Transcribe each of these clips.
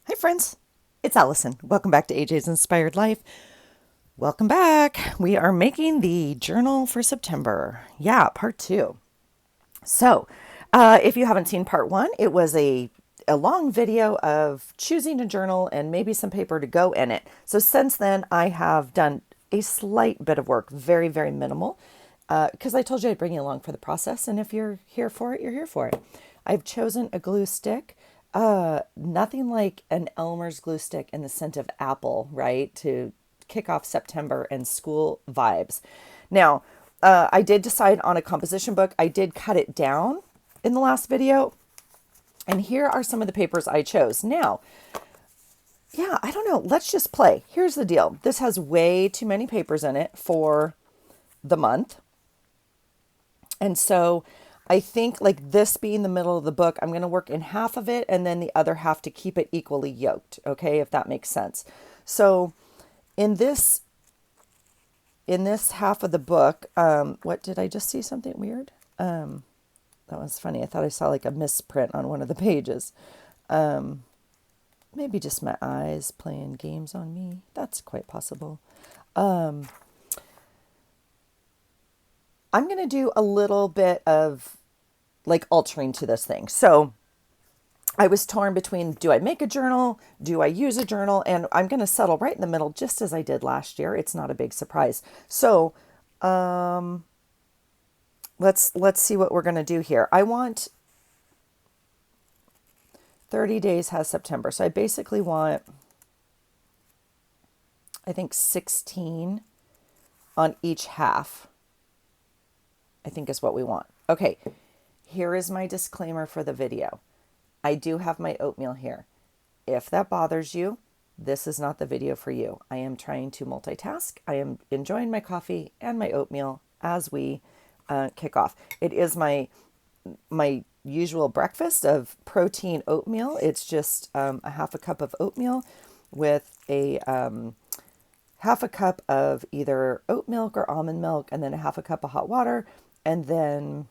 Hi, friends. It's Allison. Welcome back to AJ's Inspired Life. Welcome back. We are making the journal for September. Yeah, part two. So, if you haven't seen part one, it was a long video of choosing a journal and maybe some paper to go in it. So, since then, I have done a slight bit of work, very, very minimal, because I told you I'd bring you along for the process. And if you're here for it, you're here for it. I've chosen a glue stick. Nothing like an Elmer's glue stick in the scent of apple, right? To kick off September and school vibes. Now, I did decide on a composition book. I did cut it down in the last video. And here are some of the papers I chose. Now, yeah, I don't know. Let's just play. Here's the deal. This has way too many papers in it for the month. And so I think like this being the middle of the book, I'm going to work in half of it and then the other half to keep it equally yoked. Okay, if that makes sense. So in this half of the book, what did I just see something weird? That was funny. I thought I saw like a misprint on one of the pages. Maybe just my eyes playing games on me. That's quite possible. I'm going to do a little bit of like altering to this thing. So I was torn between, do I make a journal? Do I use a journal? And I'm going to settle right in the middle, just as I did last year. It's not a big surprise. So let's see what we're going to do here. I want 30 days has September. So I basically want, I think 16 on each half, I think is what we want. Okay, here is my disclaimer for the video. I do have my oatmeal here. If that bothers you, this is not the video for you. I am trying to multitask. I am enjoying my coffee and my oatmeal as we kick off. It is my usual breakfast of protein oatmeal. It's just a half a cup of oatmeal with a half a cup of either oat milk or almond milk, and then a half a cup of hot water, and then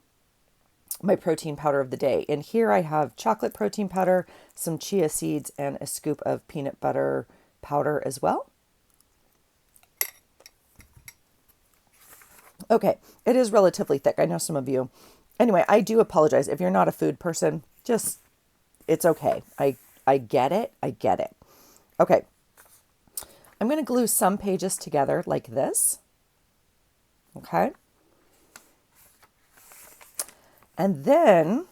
my protein powder of the day. And here I have chocolate protein powder, some chia seeds, and a scoop of peanut butter powder as well. Okay, it is relatively thick. I know some of you. Anyway, I do apologize. If you're not a food person, just, it's okay. I get it. I get it. Okay. I'm going to glue some pages together like this. Okay. And then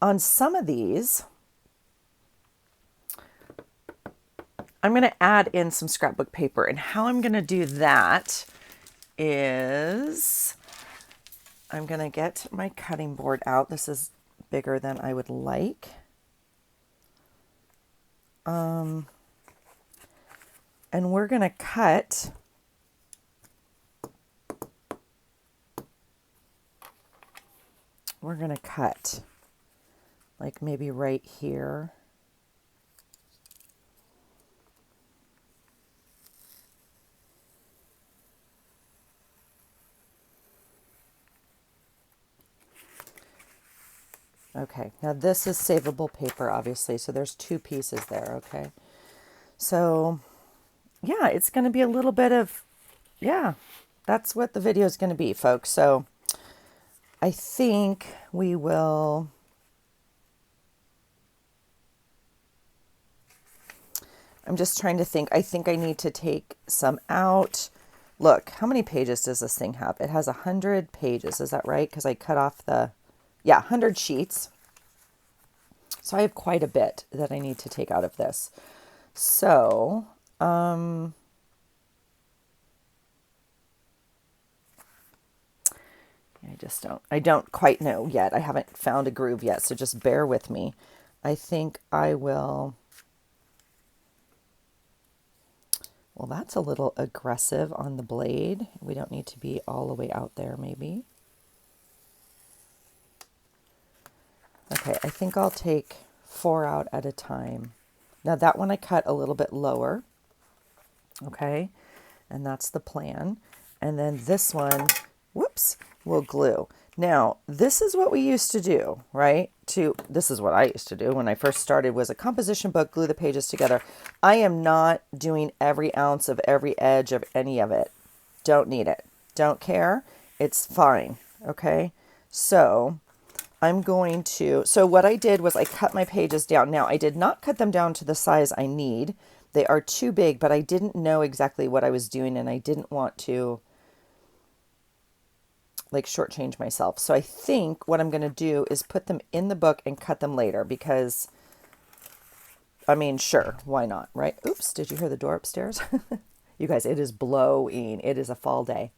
on some of these, I'm going to add in some scrapbook paper. And how I'm going to do that is I'm going to get my cutting board out. This is bigger than I would like. And we're going to cut like maybe right here. Okay, now this is savable paper, obviously, so there's two pieces there, okay? So, yeah, it's going to be a little bit of, yeah, that's what the video is going to be, folks. So, I think we will, I'm just trying to think. I think I need to take some out. Look, how many pages does this thing have? It has 100 pages, is that right? Because I cut off yeah, 100 sheets. So I have quite a bit that I need to take out of this. So, I don't quite know yet. I haven't found a groove yet, so just bear with me. I think I will, well, that's a little aggressive on the blade. We don't need to be all the way out there, maybe. Okay, I think I'll take 4 out at a time. Now that one I cut a little bit lower, okay, and that's the plan. And then this one, whoops, we'll glue. Now, this is what we used to do, right? This is what I used to do when I first started was a composition book, glue the pages together. I am not doing every ounce of every edge of any of it. Don't need it. Don't care. It's fine. Okay. So so what I did was I cut my pages down. Now, I did not cut them down to the size I need. They are too big, but I didn't know exactly what I was doing and I didn't want to like shortchange myself. So I think what I'm going to do is put them in the book and cut them later because, I mean, sure, why not, right? Oops, did you hear the door upstairs? You guys, it is blowing. It is a fall day.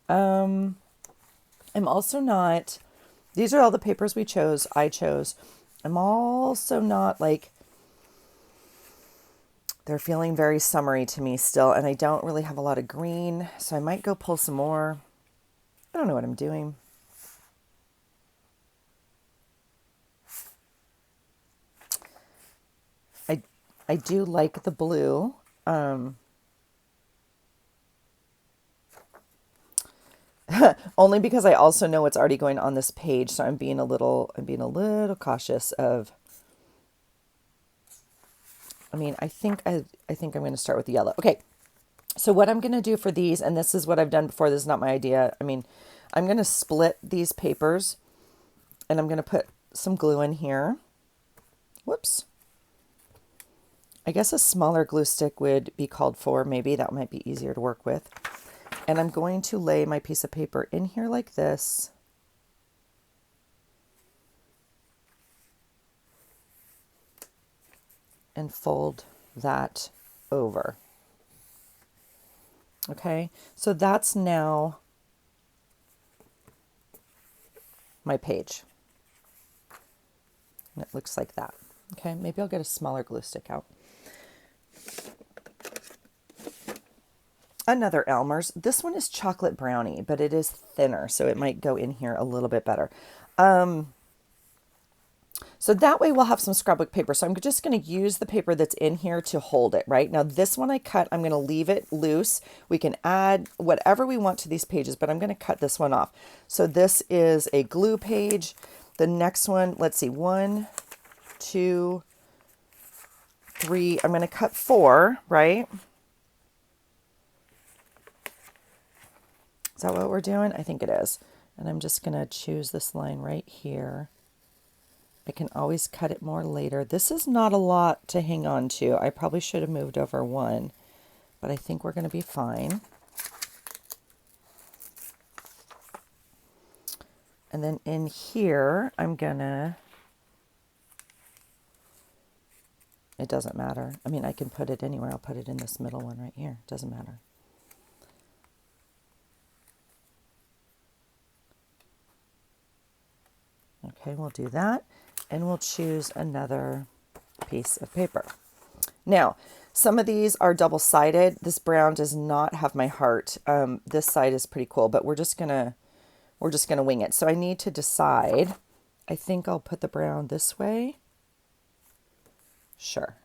I'm also not, these are all the papers I chose. I'm also not like, they're feeling very summery to me still, and I don't really have a lot of green, so I might go pull some more. I don't know what I'm doing. I do like the blue. Only because I also know what's already going on this page, so I'm being a little cautious of. I think I'm going to start with the yellow. Okay, so what I'm going to do for these, and this is what I've done before. This is not my idea. I'm going to split these papers, and I'm going to put some glue in here. Whoops. I guess a smaller glue stick would be called for. Maybe that might be easier to work with. And I'm going to lay my piece of paper in here like this. And fold that over. Okay, so that's now my page. And it looks like that. Okay, maybe I'll get a smaller glue stick out. Another Elmer's. This one is chocolate brownie, but it is thinner, so it might go in here a little bit better. So that way we'll have some scrapbook paper. So I'm just going to use the paper that's in here to hold it, right? Now this one I cut, I'm going to leave it loose. We can add whatever we want to these pages, but I'm going to cut this one off. So this is a glue page. The next one, let's see, 1, 2, 3. I'm going to cut 4, right? Is that what we're doing? I think it is. And I'm just going to choose this line right here. I can always cut it more later. This is not a lot to hang on to. I probably should have moved over 1, but I think we're going to be fine. And then in here, it doesn't matter. I can put it anywhere. I'll put it in this middle one right here. Doesn't matter. Okay, we'll do that. And we'll choose another piece of paper. Now, some of these are double-sided. This brown does not have my heart. This side is pretty cool, but we're just gonna wing it. So I need to decide. I think I'll put the brown this way. Sure.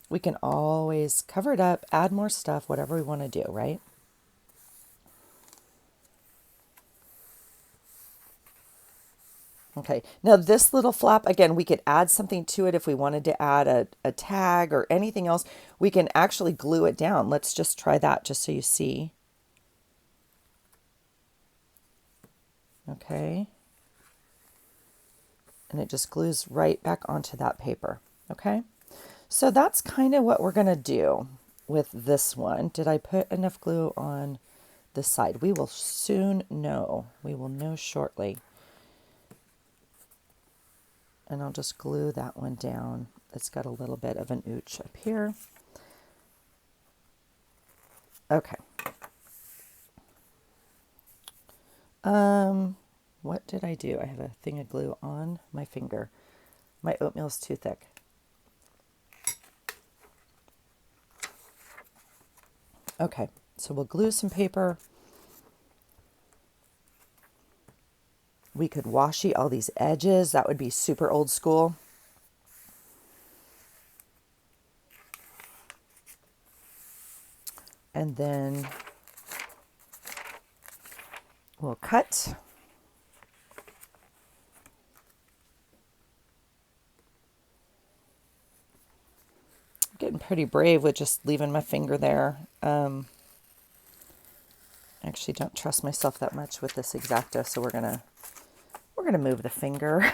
We can always cover it up, add more stuff, whatever we want to do, right? Okay, now this little flap, again, we could add something to it if we wanted to add a tag or anything else. We can actually glue it down. Let's just try that just so you see. Okay. And it just glues right back onto that paper. Okay. So that's kind of what we're going to do with this one. Did I put enough glue on this side? We will soon know. We will know shortly. And I'll just glue that one down. It's got a little bit of an ooch up here. Okay. What did I do? I have a thing of glue on my finger. My oatmeal's too thick. Okay, so we'll glue some paper. We could washi all these edges. That would be super old school. And then we'll cut. Getting pretty brave with just leaving my finger there. Actually don't trust myself that much with this X-Acto, so we're gonna move the finger.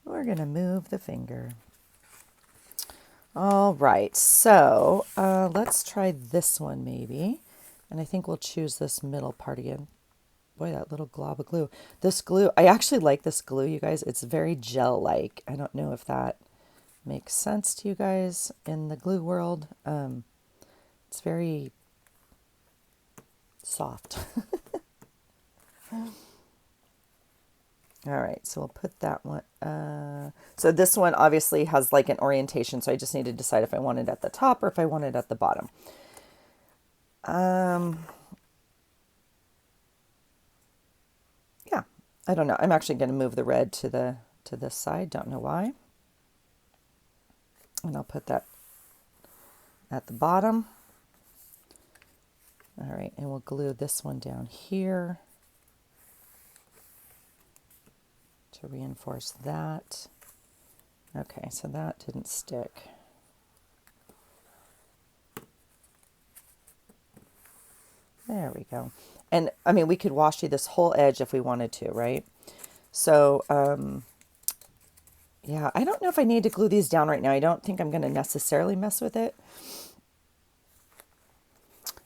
We're gonna move the finger. All right, so let's try this one maybe, and I think we'll choose this middle part again. Boy, that little glob of glue. This glue, I actually like this glue, you guys. It's very gel-like. I don't know if that makes sense to you guys in the glue world. It's very soft. All right, so we'll put that one. So this one obviously has like an orientation, so I just need to decide if I want it at the top or if I want it at the bottom. Yeah, I don't know. I'm actually going to move the red to this side. Don't know why. And I'll put that at the bottom. All right, and we'll glue this one down here to reinforce that. Okay, so that didn't stick. There we go. And I mean, we could washi this whole edge if we wanted to, right? So, yeah, I don't know if I need to glue these down right now. I don't think I'm going to necessarily mess with it.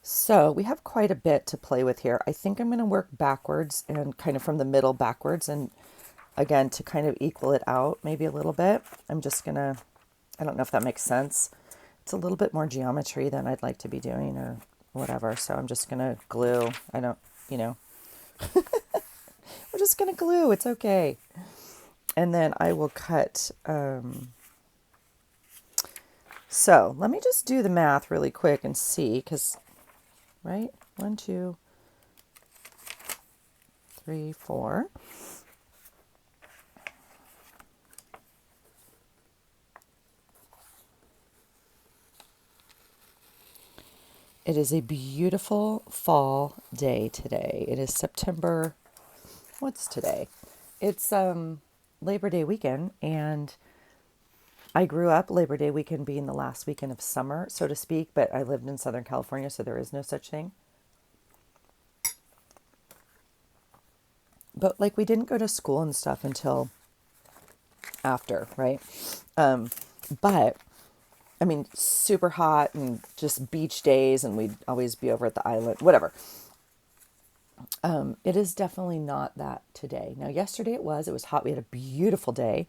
So we have quite a bit to play with here. I think I'm going to work backwards and kind of from the middle backwards. And again, to kind of equal it out maybe a little bit, I'm just going to, I don't know if that makes sense. It's a little bit more geometry than I'd like to be doing or whatever. So I'm just going to glue. I don't, you know, we're just going to glue. It's okay. And then I will cut. So let me just do the math really quick and see, because, right? 1, 2, 3, 4. It is a beautiful fall day today. It is September. What's today? It's Labor Day weekend, and I grew up Labor Day weekend being the last weekend of summer, so to speak, but I lived in Southern California, so there is no such thing. But like we didn't go to school and stuff until after, right? But I mean, super hot and just beach days, and we'd always be over at the island, whatever. It is definitely not that today. Now, yesterday it was hot. We had a beautiful day.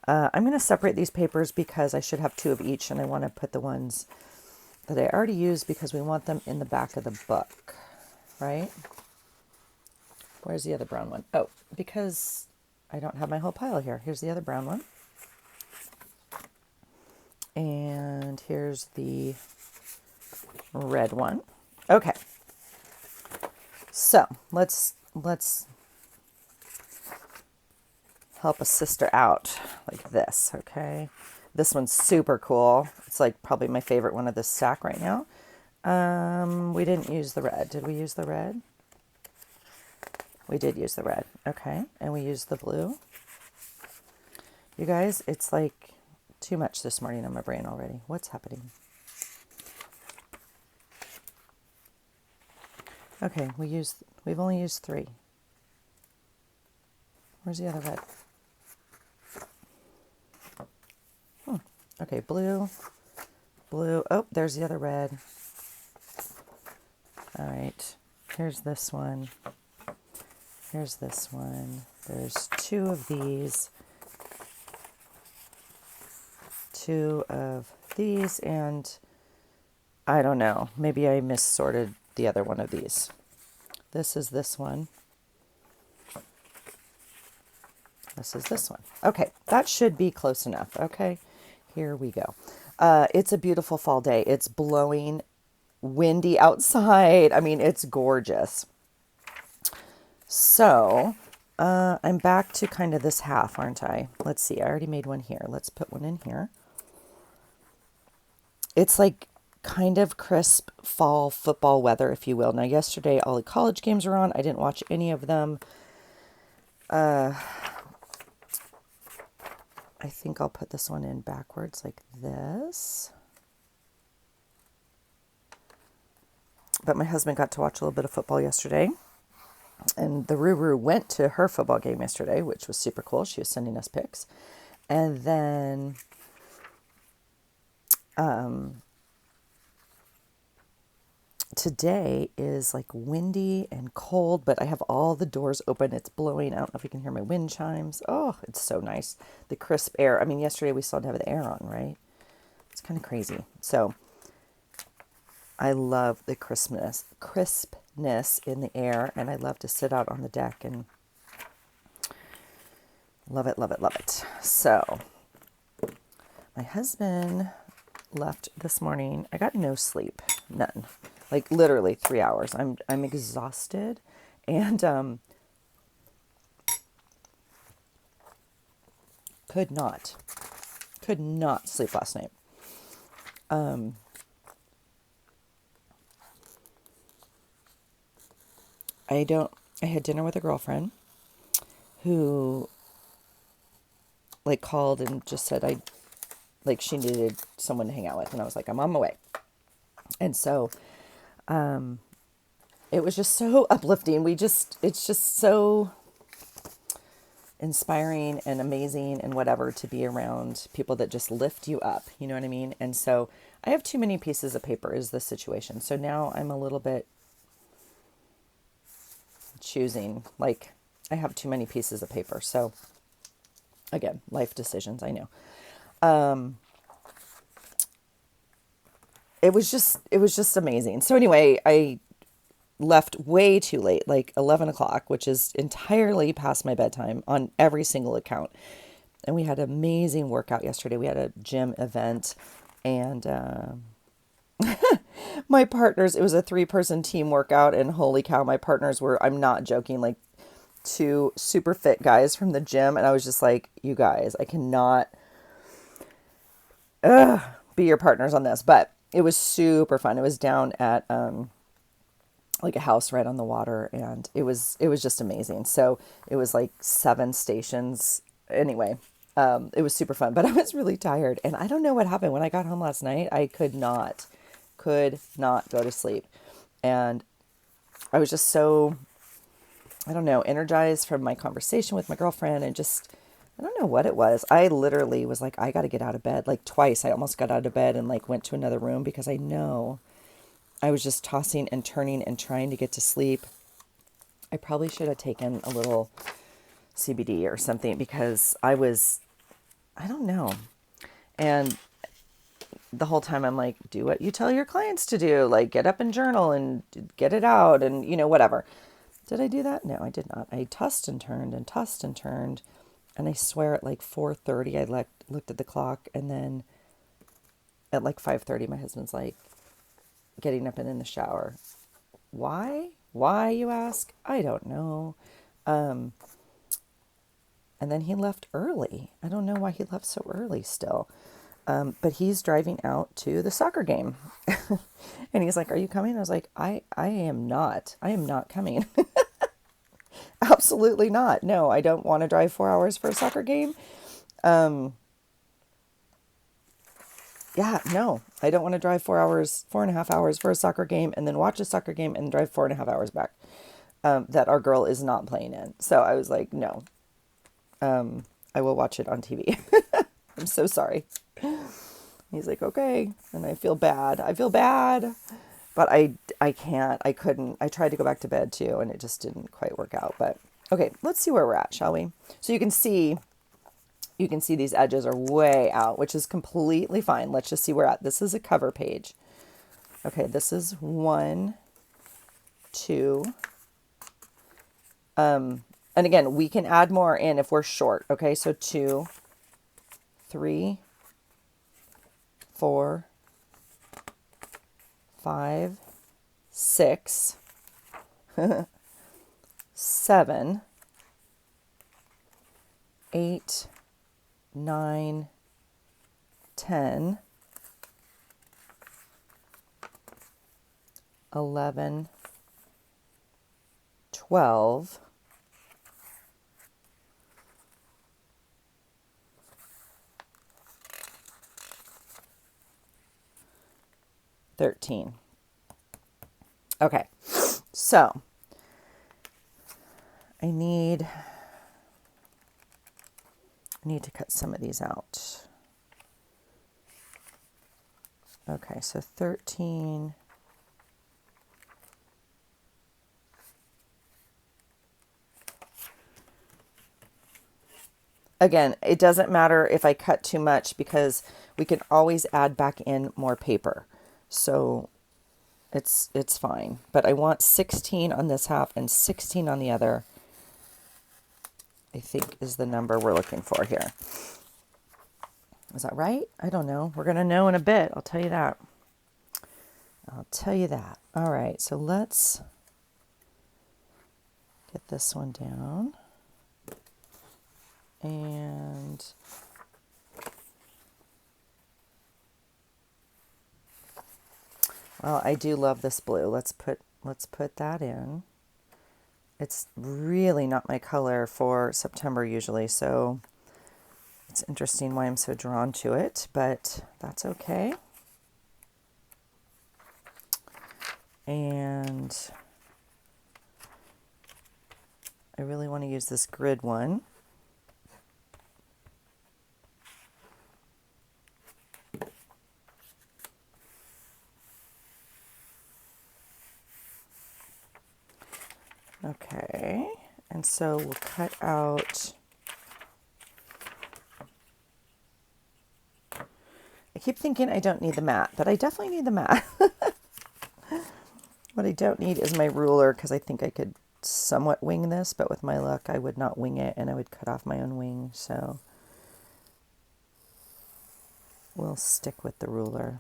I'm going to separate these papers because I should have 2 of each, and I want to put the ones that I already used because we want them in the back of the book, right? Where's the other brown one? Oh, because I don't have my whole pile here. Here's the other brown one. And here's the red one. Okay. So let's help a sister out like this, okay? This one's super cool. It's like probably my favorite one of this stack right now. We didn't use the red. Did we use the red? We did use the red. Okay. And we used the blue. You guys, it's like too much this morning on my brain already. What's happening? Okay, we've only used 3. Where's the other red? Okay, blue. Oh, there's the other red. All right, here's this one. Here's this one. There's 2 of these. 2 of these, and I don't know. Maybe I missorted the other one of these. This is this one. This is this one. Okay, that should be close enough. Okay, here we go. It's a beautiful fall day. It's blowing, windy outside. I mean, it's gorgeous. So I'm back to kind of this half, aren't I? Let's see. I already made one here. Let's put one in here. It's like kind of crisp fall football weather, if you will. Now, yesterday, all the college games were on. I didn't watch any of them. I think I'll put this one in backwards like this. But my husband got to watch a little bit of football yesterday. And the Ruru went to her football game yesterday, which was super cool. She was sending us pics. And then today is like windy and cold, but I have all the doors open. It's blowing. I don't know if you can hear my wind chimes. Oh, it's so nice. The crisp air. I mean, yesterday we still had to have the air on, right? It's kind of crazy. So I love the crispness in the air, and I love to sit out on the deck and love it, love it, love it. So my husband left this morning. I got no sleep, none. Like literally 3 hours. I'm exhausted, and could not sleep last night. I had dinner with a girlfriend who like called and just said she needed someone to hang out with, and I was like, I'm on my way. And so it was just so uplifting. It's just so inspiring and amazing and whatever to be around people that just lift you up. You know what I mean? And so I have too many pieces of paper is the situation. So now I'm a little bit choosing, like I have too many pieces of paper. So again, life decisions, I know. It was just amazing. So anyway, I left way too late, like 11 o'clock, which is entirely past my bedtime on every single account. And we had an amazing workout yesterday. We had a gym event, and my partners, it was a 3-person team workout, and holy cow, my partners were, I'm not joking, like 2 super fit guys from the gym. And I was just like, you guys, I cannot be your partners on this, but it was super fun. It was down at like a house right on the water, and it was just amazing. So it was like 7 stations. Anyway, it was super fun, but I was really tired, and I don't know what happened when I got home last night. I could not go to sleep, and I was just so, I don't know, energized from my conversation with my girlfriend, and just, I don't know what it was. I literally was like, I got to get out of bed. Like twice, I almost got out of bed and like went to another room because I know I was just tossing and turning and trying to get to sleep. I probably should have taken a little CBD or something because I don't know. And the whole time I'm like, do what you tell your clients to do. Like get up and journal and get it out and, whatever. Did I do that? No, I did not. I tossed and turned and tossed and turned. And I swear at like 4:30, I looked at the clock, and then at like 5:30, my husband's like getting up and in the shower. Why? Why, you ask? I don't know. And then he left early. I don't know why he left so early still. But he's driving out to the soccer game. And he's like, are you coming? I was like, I am not. I am not coming. Absolutely not. No, I don't want to drive 4 hours for a soccer game. Yeah, no, I don't want to drive 4.5 hours for a soccer game and then watch a soccer game and drive 4.5 hours back, that our girl is not playing in. So I was like, no, I will watch it on TV. I'm so sorry. He's like, okay. And I feel bad. But I can't, I couldn't, I tried to go back to bed too, and it just didn't quite work out. But okay, let's see where we're at, shall we? So you can see these edges are way out, which is completely fine. Let's just see where we're at. This is a cover page. Okay, this is 1, 2. And again, we can add more in if we're short. Okay, so 2, 3, 4, 5, 6, 7, 8, 9, 10, 11, 12, 13. Okay, so I need to cut some of these out. Okay, so 13. Again, it doesn't matter if I cut too much because we can always add back in more paper. So it's fine. But I want 16 on this half and 16 on the other, I think is the number we're looking for here. Is that right? I don't know. We're going to know in a bit. I'll tell you that. I'll tell you that. All right, so let's get this one down. And well, I do love this blue. Let's put that in. It's really not my color for September usually, so it's interesting why I'm so drawn to it, but that's okay. And I really want to use this grid one. Okay, and so we'll cut out, I keep thinking I don't need the mat, but I definitely need the mat. What I don't need is my ruler because I think I could somewhat wing this, but with my luck I would not wing it and I would cut off my own wing, so we'll stick with the ruler.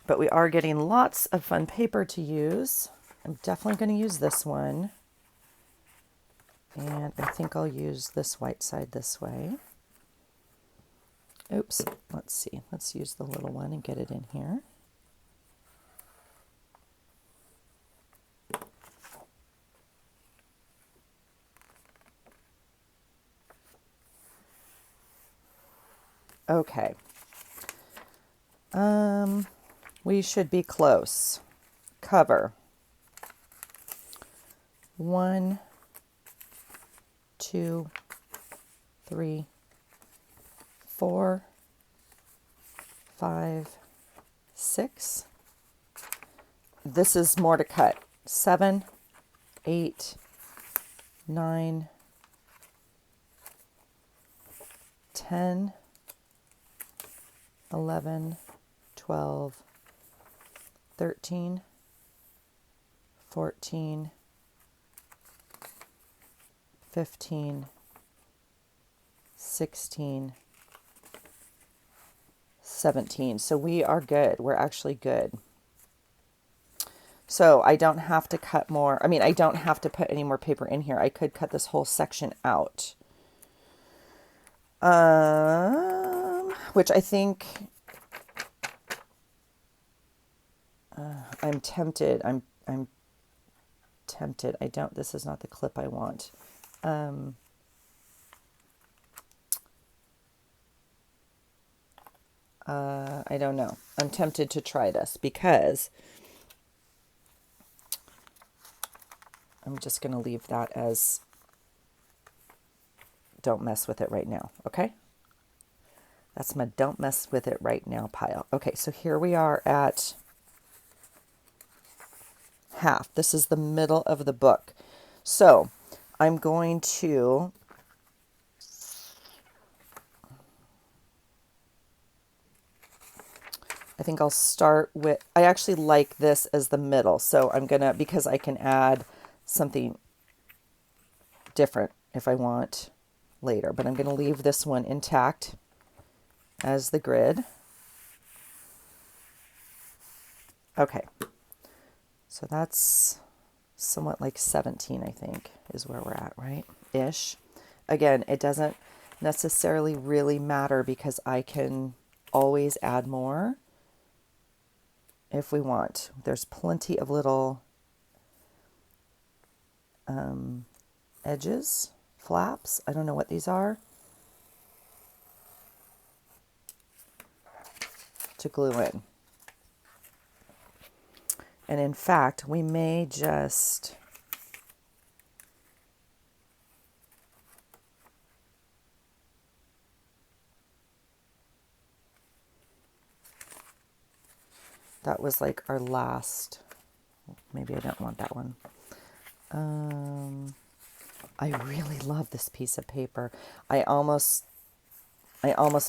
But we are getting lots of fun paper to use. I'm definitely going to use this one. And I think I'll use this white side this way. Oops, let's see. Let's use the little one and get it in here. Okay. We should be close. Cover. 1, 2, 3, 4, 5, 6. This is more to cut. 7, 8, 9, 10, 11, 12, 13, 14, 15, 16, 17. So we are good. We're actually good. So I don't have to cut more. I mean, I don't have to put any more paper in here. I could cut this whole section out. Which I think I'm tempted. I'm tempted. This is not the clip I want. I don't know. I'm tempted to try this because I'm just going to leave that as don't mess with it right now. Okay. That's my don't mess with it right now pile. Okay. So here we are at half. This is the middle of the book. So I'm going to I think I'll start with, I actually like this as the middle. So I'm going to, because I can add something different if I want later, but I'm going to leave this one intact as the grid. Okay. So that's somewhat like 17, I think, is where we're at, right? Ish. Again, it doesn't necessarily really matter because I can always add more. if we want. There's plenty of little edges, flaps. I don't know what these are, to glue in. And in fact, we may just that was like our last, maybe I don't want that one. I really love this piece of paper. I almost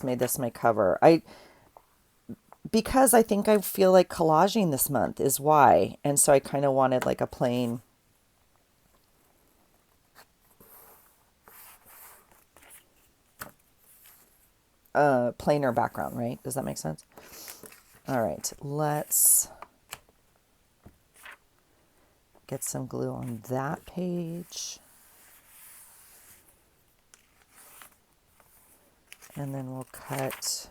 made this my cover. Because I think I feel like collaging this month is why. And so I kind of wanted like a plainer background, right? Does that make sense? All right, let's get some glue on that page. And then we'll cut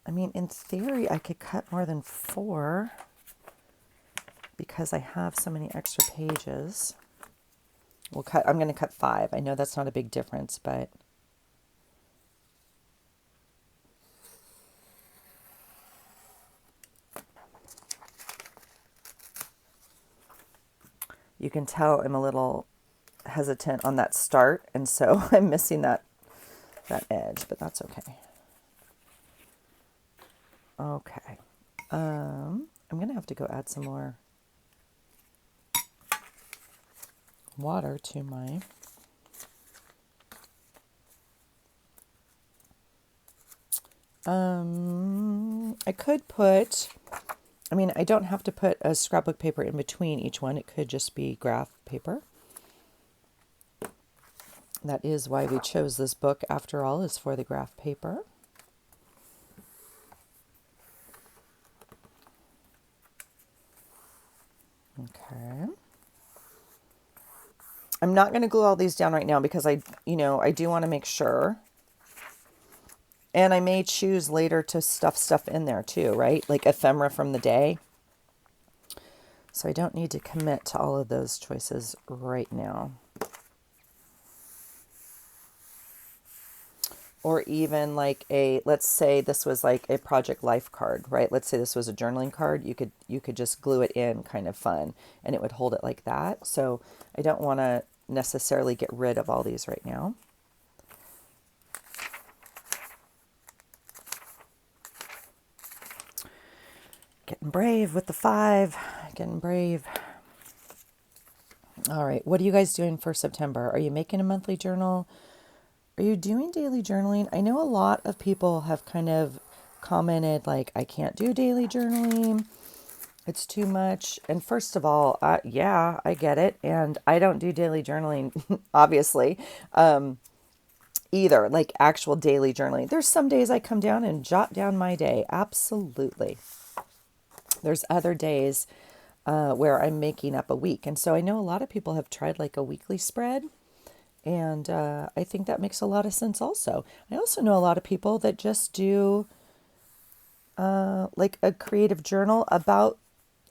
I mean, in theory, I could cut more than 4 because I have so many extra pages. I'm going to cut 5. I know that's not a big difference, but you can tell I'm a little hesitant on that start, and so I'm missing that edge, but that's okay. Okay. I'm going to have to go add some more water to my I could put, I mean, I don't have to put a scrapbook paper in between each one. It could just be graph paper. That is why we chose this book, after all, is for the graph paper. Okay. I'm not going to glue all these down right now because I do want to make sure. And I may choose later to stuff stuff in there too, right? Like ephemera from the day. So I don't need to commit to all of those choices right now. Or even like let's say this was like a project life card, right? Let's say this was a journaling card. You could just glue it in, kind of fun, and it would hold it like that. So I don't want to necessarily get rid of all these right now. Getting brave with the 5, getting brave. All right, what are you guys doing for September? Are you making a monthly journal? Are you doing daily journaling? I know a lot of people have kind of commented like, I can't do daily journaling. It's too much. And first of all, yeah, I get it. And I don't do daily journaling, obviously, either, like actual daily journaling. There's some days I come down and jot down my day. Absolutely. There's other days where I'm making up a week. And so I know a lot of people have tried like a weekly spread. And I think that makes a lot of sense also. I also know a lot of people that just do like a creative journal about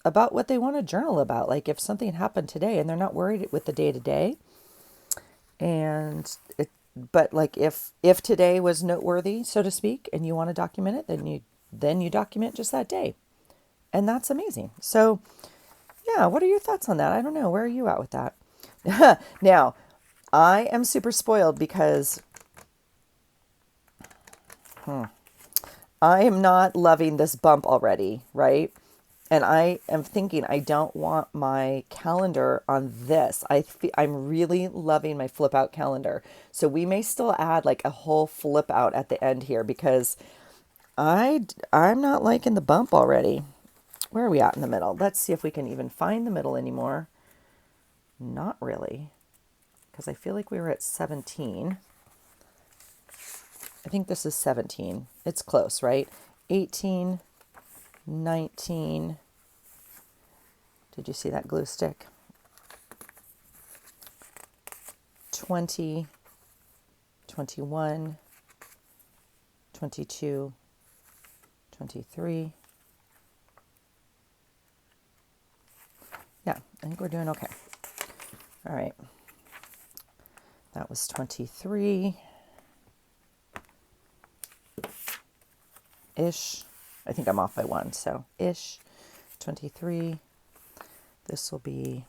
what they want to journal about. Like if something happened today and they're not worried with the day to day. But like if today was noteworthy, so to speak, and you want to document it, then you document just that day. And that's amazing. So yeah, what are your thoughts on that? I don't know. Where are you at with that? Now, I am super spoiled because I am not loving this bump already, right? And I am thinking I don't want my calendar on this. I'm really loving my flip out calendar. So we may still add like a whole flip out at the end here because I'm not liking the bump already. Where are we at in the middle? Let's see if we can even find the middle anymore. Not really, because I feel like we were at 17. I think this is 17. It's close, right? 18, 19. Did you see that glue stick? 20, 21, 22, 23. Yeah, I think we're doing okay. All right. That was 23-ish. I think I'm off by one, so ish. 23. This will be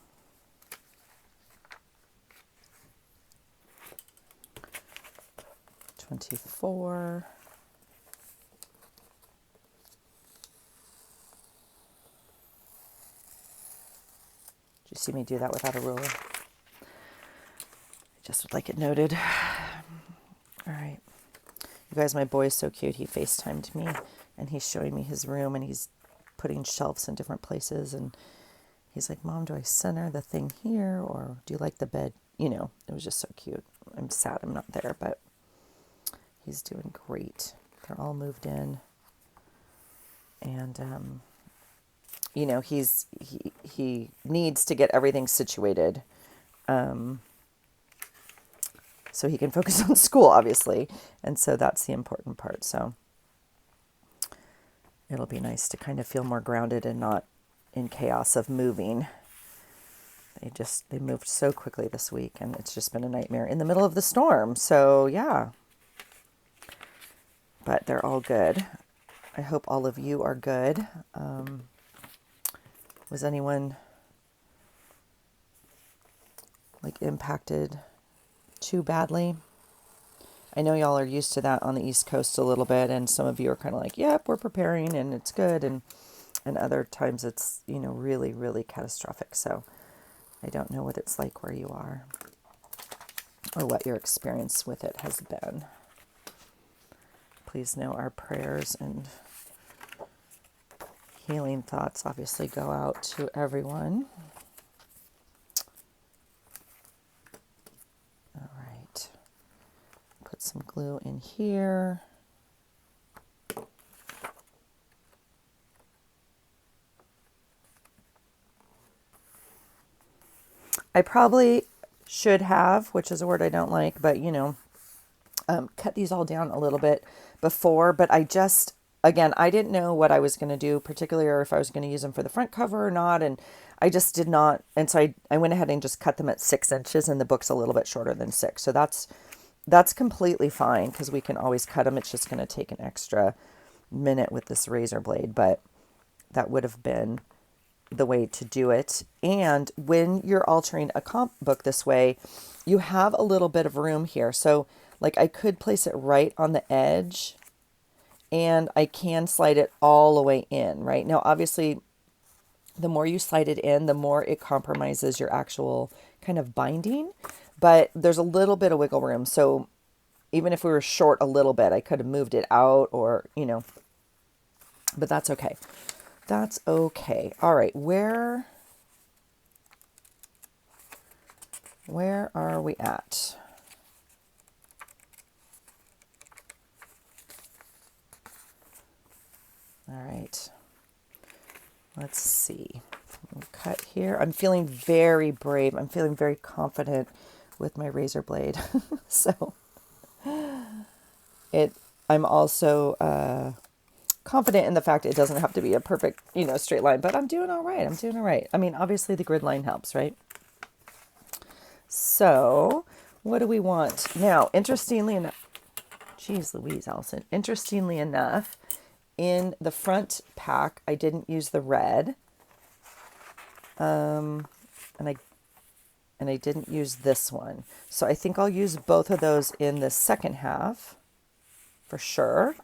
24. Did you see me do that without a ruler? I just would like it noted. All right. You guys, my boy is so cute. He FaceTimed me and he's showing me his room and he's putting shelves in different places. And he's like, Mom, do I center the thing here or do you like the bed? You know, it was just so cute. I'm sad I'm not there, but he's doing great. They're all moved in. And, you know, he needs to get everything situated so he can focus on school, obviously. And so that's the important part. So it'll be nice to kind of feel more grounded and not in chaos of moving. They moved so quickly this week and it's just been a nightmare in the middle of the storm. So yeah, but they're all good. I hope all of you are good. Was anyone like impacted too badly? I know y'all are used to that on the East Coast a little bit, and some of you are kind of like, yep, we're preparing and it's good, and other times it's, you know, really, really catastrophic. So I don't know what it's like where you are or what your experience with it has been. Please know our prayers and healing thoughts obviously go out to everyone. All right. Put some glue in here. I probably should have, which is a word I don't like, but you know, cut these all down a little bit before, but I just, again, I didn't know what I was going to do, particularly or if I was going to use them for the front cover or not. And I just did not. And so I went ahead and just cut them at 6 inches and the book's a little bit shorter than 6. So that's completely fine because we can always cut them. It's just going to take an extra minute with this razor blade, but that would have been the way to do it. And when you're altering a comp book this way, you have a little bit of room here. So like I could place it right on the edge and I can slide it all the way in, right? Now, obviously, the more you slide it in, the more it compromises your actual kind of binding, but there's a little bit of wiggle room. So even if we were short a little bit, I could have moved it out or, you know, but that's okay. That's okay. All right. Where are we at? All right. Let's see. We'll cut here. I'm feeling very brave. I'm feeling very confident with my razor blade. So I'm also confident in the fact it doesn't have to be a perfect, you know, straight line, but I'm doing all right. I'm doing all right. I mean, obviously the grid line helps, right? So what do we want? Now, interestingly enough, geez Louise, Allison, interestingly enough, in the front pack, I didn't use the red. And I didn't use this one. So I think I'll use both of those in the second half for sure.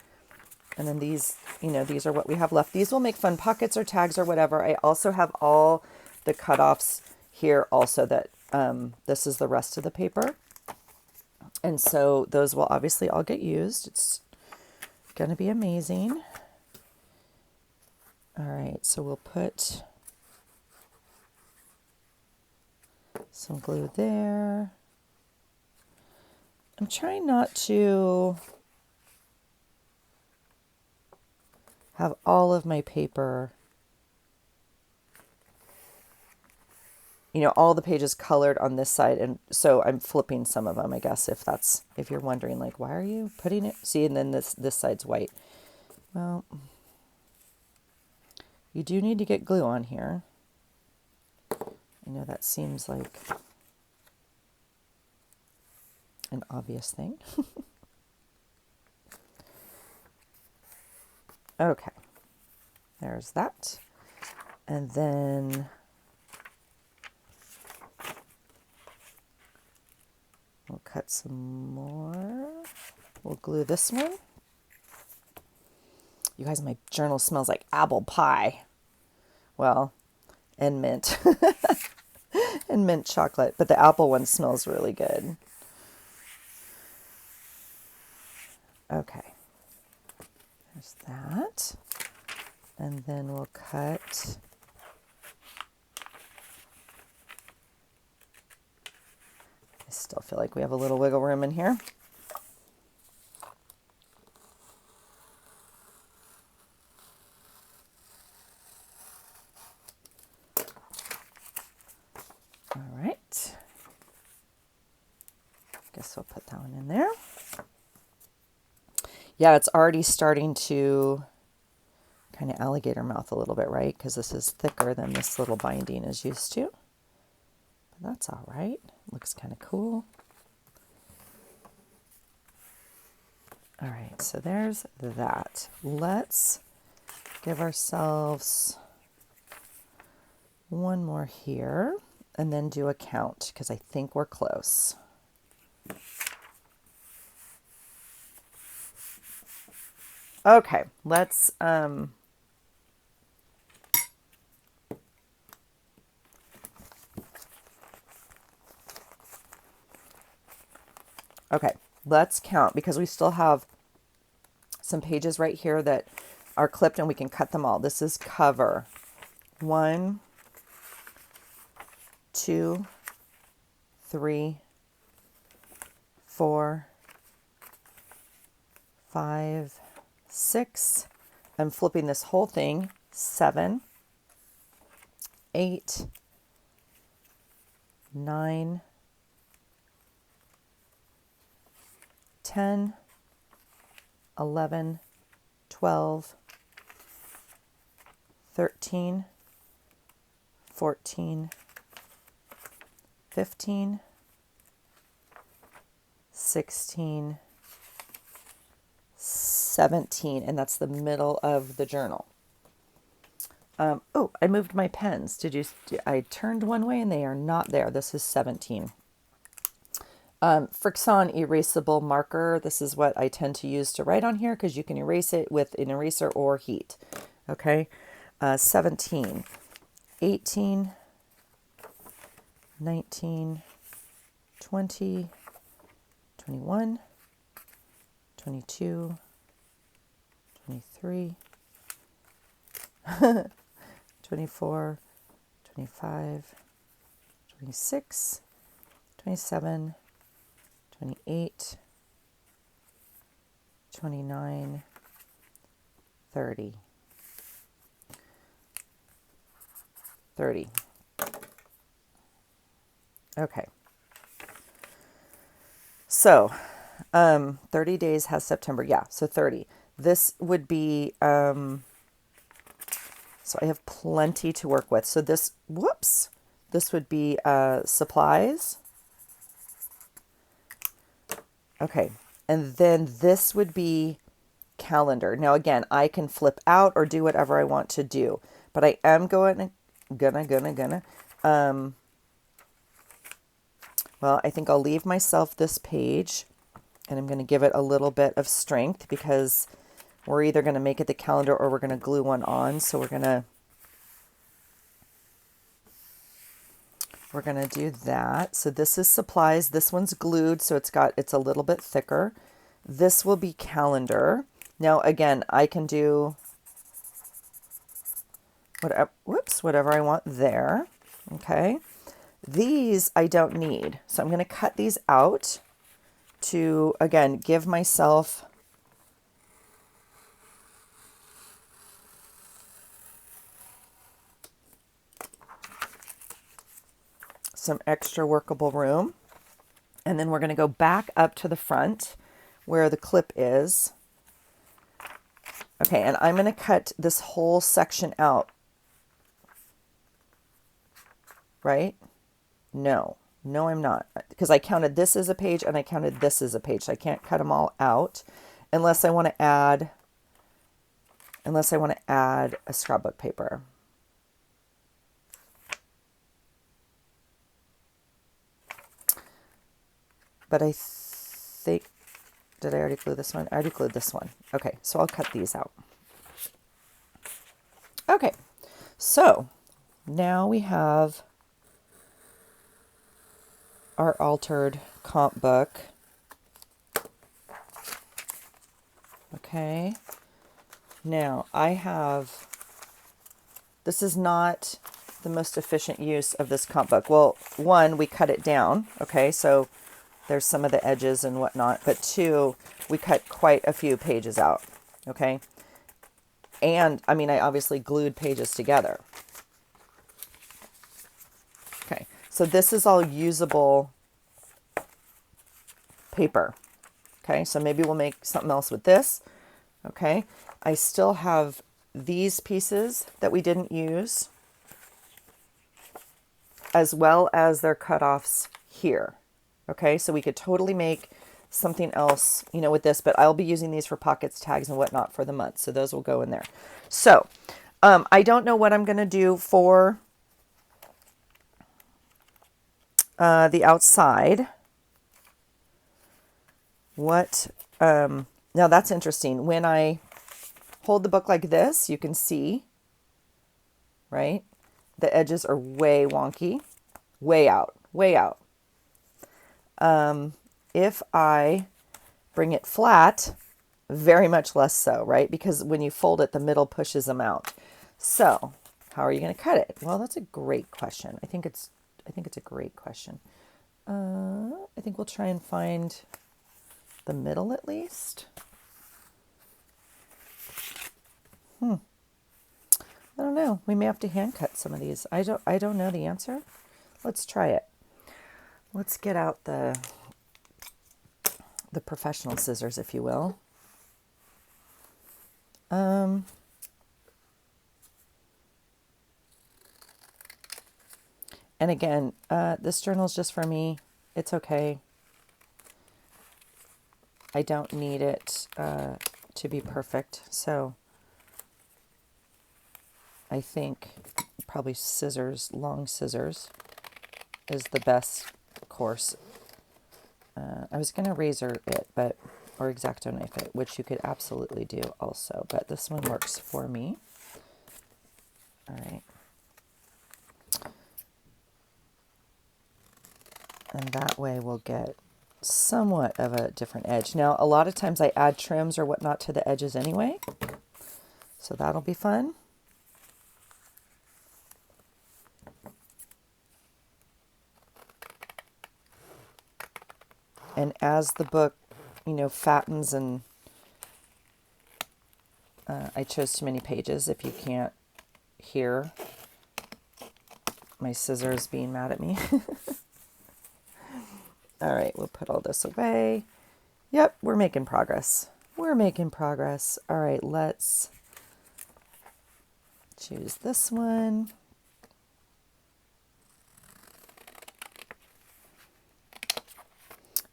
And then these, you know, these are what we have left. These will make fun pockets or tags or whatever. I also have all the cutoffs here also that this is the rest of the paper. And so those will obviously all get used. It's going to be amazing. All right, so we'll put some glue there. I'm trying not to have all of my paper, all the pages colored on this side. And so I'm flipping some of them, I guess, if you're wondering, like, why are you putting it? See, and then this side's white. Well, you do need to get glue on here. I know that seems like an obvious thing. Okay, there's that. And then we'll cut some more. We'll glue this one. You guys, my journal smells like apple pie. Well, and mint. And mint chocolate, but the apple one smells really good. Okay, there's that. And then we'll cut I still feel like we have a little wiggle room in here. All right. Guess we'll put that one in there. Yeah, it's already starting to kind of alligator mouth a little bit, right? Because this is thicker than this little binding is used to. But that's all right. Looks kind of cool. All right, so there's that. Let's give ourselves one more here and then do a count because I think we're close. Okay, let's okay, let's count because we still have some pages right here that are clipped and we can cut them all. This is cover 1, 2, 3, 4, 5, 6. I'm flipping this whole thing. 7, 8, 9, 10, 11, 12, 13, 14, 15, 16, 17, and that's the middle of the journal. Oh, I moved my pens. I turned one way and they are not there. This is 17. Frixon erasable marker. This is what I tend to use to write on here because you can erase it with an eraser or heat. Okay. 17, 18, 19, 20, 21, 22, 23, 24, 25, 26, 27, 28, 29, 30. 30. Okay. So, 30 days has September. Yeah, so 30. This would be, so I have plenty to work with. So this would be supplies. Okay, and then this would be calendar. Now again, I can flip out or do whatever I want to do, but I am gonna, well, I think I'll leave myself this page and I'm going to give it a little bit of strength because we're either going to make it the calendar or we're going to glue one on. So we're going to do that. So this is supplies. This one's glued, so it's a little bit thicker. This will be calendar. Now again, I can do whatever I want there. Okay. These I don't need. So I'm going to cut these out to, again, give myself some extra workable room. And then we're going to go back up to the front where the clip is. Okay, and I'm going to cut this whole section out. Right? No, I'm not. Because I counted this as a page and I counted this as a page. So I can't cut them all out unless I want to add a scrapbook paper. But I think, did I already glue this one? I already glued this one. Okay, so I'll cut these out. Okay, so now we have our altered comp book. Okay, now this is not the most efficient use of this comp book. Well, one, we cut it down. Okay, so there's some of the edges and whatnot, but two, we cut quite a few pages out. Okay, and I mean, I obviously glued pages together. Okay, so this is all usable paper. Okay, so maybe we'll make something else with this. Okay, I still have these pieces that we didn't use, as well as their cutoffs here. Okay, so we could totally make something else, you know, with this, but I'll be using these for pockets, tags, and whatnot for the month. So those will go in there. So I don't know what I'm going to do for the outside. Now that's interesting. When I hold the book like this, you can see, right? The edges are way wonky, way out. If I bring it flat, very much less so, right? Because when you fold it, the middle pushes them out. So how are you going to cut it? Well, that's a great question. I think it's a great question. I think we'll try and find the middle at least. I don't know. We may have to hand cut some of these. I don't know the answer. Let's try it. Let's get out the professional scissors, if you will. And again, this journal is just for me. It's okay. I don't need it to be perfect. So I think probably scissors, long scissors, is the best course. I was going to razor it, or X-Acto knife it, which you could absolutely do also, but this one works for me. All right. And that way we'll get somewhat of a different edge. Now, a lot of times I add trims or whatnot to the edges anyway, so that'll be fun. And as the book, you know, fattens and I chose too many pages if you can't hear my scissors being mad at me. All right, we'll put all this away. Yep, we're making progress. All right, let's choose this one.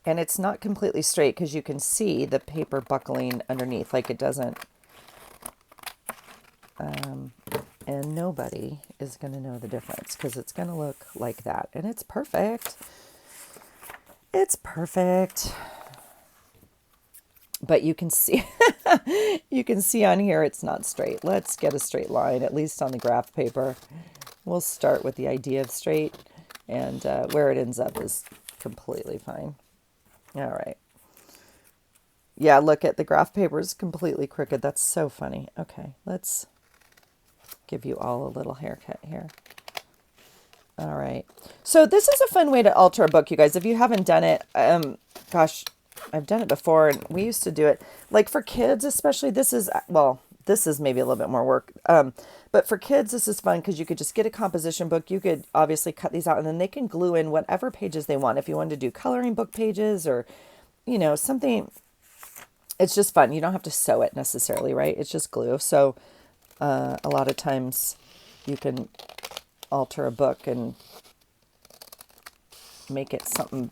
And it's not completely straight because you can see the paper buckling underneath, like it doesn't. And nobody is going to know the difference because it's going to look like that. And it's perfect. It's perfect. But you can see, you can see on here it's not straight. Let's get a straight line, at least on the graph paper. We'll start with the idea of straight, and where it ends up is completely fine. All right. Yeah, look at the graph paper is completely crooked. That's so funny. Okay, let's give you all a little haircut here. All right. So this is a fun way to alter a book, you guys. If you haven't done it, gosh, I've done it before, and we used to do it. Like for kids especially, this is, well, this is maybe a little bit more work. But for kids, this is fun because you could just get a composition book. You could obviously cut these out and then they can glue in whatever pages they want. If you wanted to do coloring book pages or, something, it's just fun. You don't have to sew it necessarily, right? It's just glue. So a lot of times you can alter a book and make it something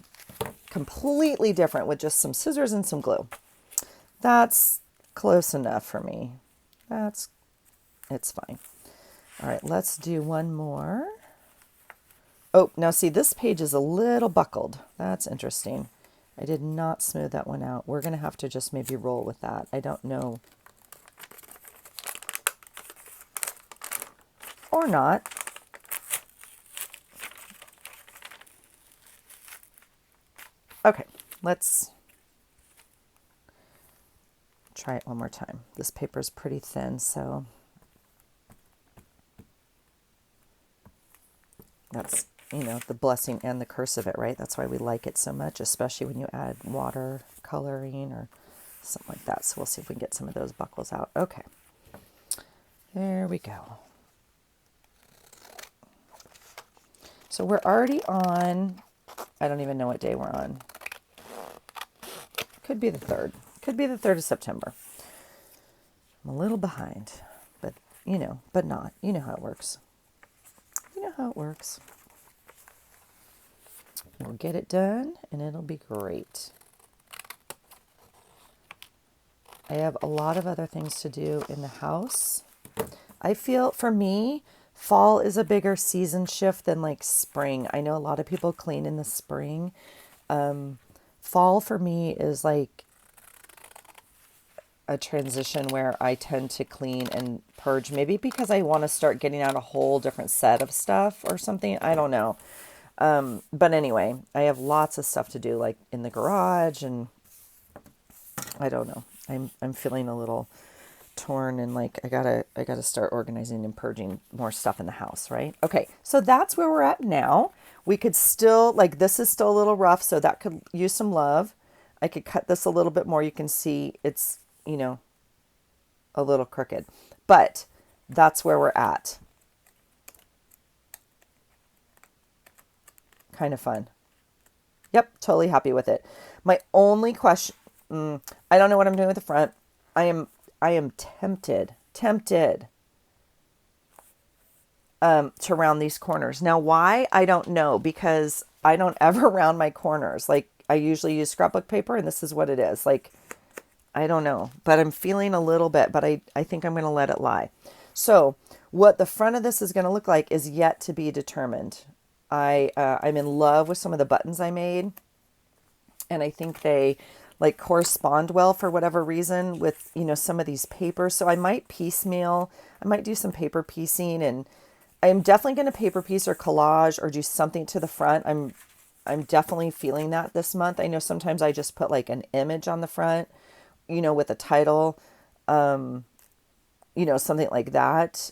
completely different with just some scissors and some glue. That's close enough for me. It's fine. All right, let's do one more. Oh, now see, this page is a little buckled. That's interesting. I did not smooth that one out. We're going to have to just maybe roll with that. I don't know. Or not. Okay, let's try it one more time. This paper is pretty thin, so that's, the blessing and the curse of it, right? That's why we like it so much, especially when you add water coloring or something like that. So we'll see if we can get some of those buckles out. Okay, there we go. So we're already on, I don't even know what day we're on. Could be the 3rd. Could be the 3rd of September. I'm a little behind, but but not. You know how it works. You know how it works. We'll get it done and it'll be great. I have a lot of other things to do in the house. I feel for me, fall is a bigger season shift than like spring. I know a lot of people clean in the spring. Fall for me is like a transition where I tend to clean and purge, maybe because I want to start getting out a whole different set of stuff or something. I don't know. But anyway, I have lots of stuff to do, like in the garage, and I don't know. I'm feeling a little torn and like I gotta start organizing and purging more stuff in the house, right? Okay, so that's where we're at now. We could still, like, this is still a little rough, so that could use some love. I could cut this a little bit more. You can see it's, a little crooked, but that's where we're at. Kind of fun. Yep, totally happy with it. My only question, I don't know what I'm doing with the front. I am tempted to round these corners. Now, why? I don't know, because I don't ever round my corners. Like, I usually use scrapbook paper, and this is what it is. Like, I don't know, but I'm feeling a little bit, but I think I'm going to let it lie. So what the front of this is going to look like is yet to be determined. I'm in love with some of the buttons I made, and I think they like correspond well for whatever reason with, some of these papers. So I might piecemeal, I might do some paper piecing, and I'm definitely going to paper piece or collage or do something to the front. I'm definitely feeling that this month. I know sometimes I just put like an image on the front, with a title, something like that.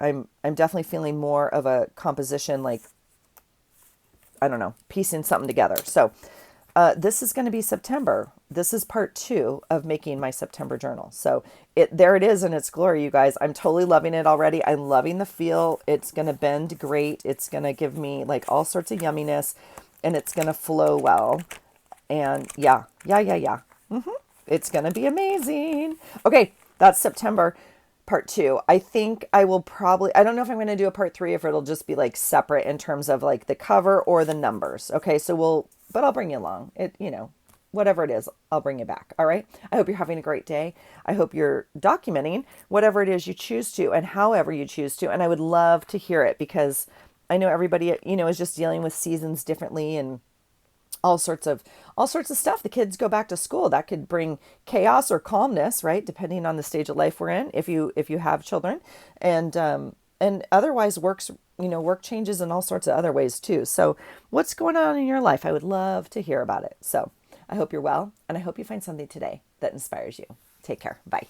I'm definitely feeling more of a composition, like, I don't know, piecing something together. So this is going to be September. This is part 2 of making my September journal. So there it is in its glory, you guys. I'm totally loving it already. I'm loving the feel. It's going to bend great. It's going to give me like all sorts of yumminess, and it's going to flow well. And yeah. It's going to be amazing. Okay, that's September. Part 2. I think I will probably, I don't know if I'm going to do a part 3, if it'll just be like separate in terms of like the cover or the numbers. Okay, so but I'll bring you along. Whatever it is, I'll bring you back. All right. I hope you're having a great day. I hope you're documenting whatever it is you choose to and however you choose to. And I would love to hear it, because I know everybody, is just dealing with seasons differently and all sorts of stuff. The kids go back to school. That could bring chaos or calmness, right? Depending on the stage of life we're in, if you have children, and otherwise work changes in all sorts of other ways too. So what's going on in your life? I would love to hear about it. So I hope you're well, and I hope you find something today that inspires you. Take care. Bye.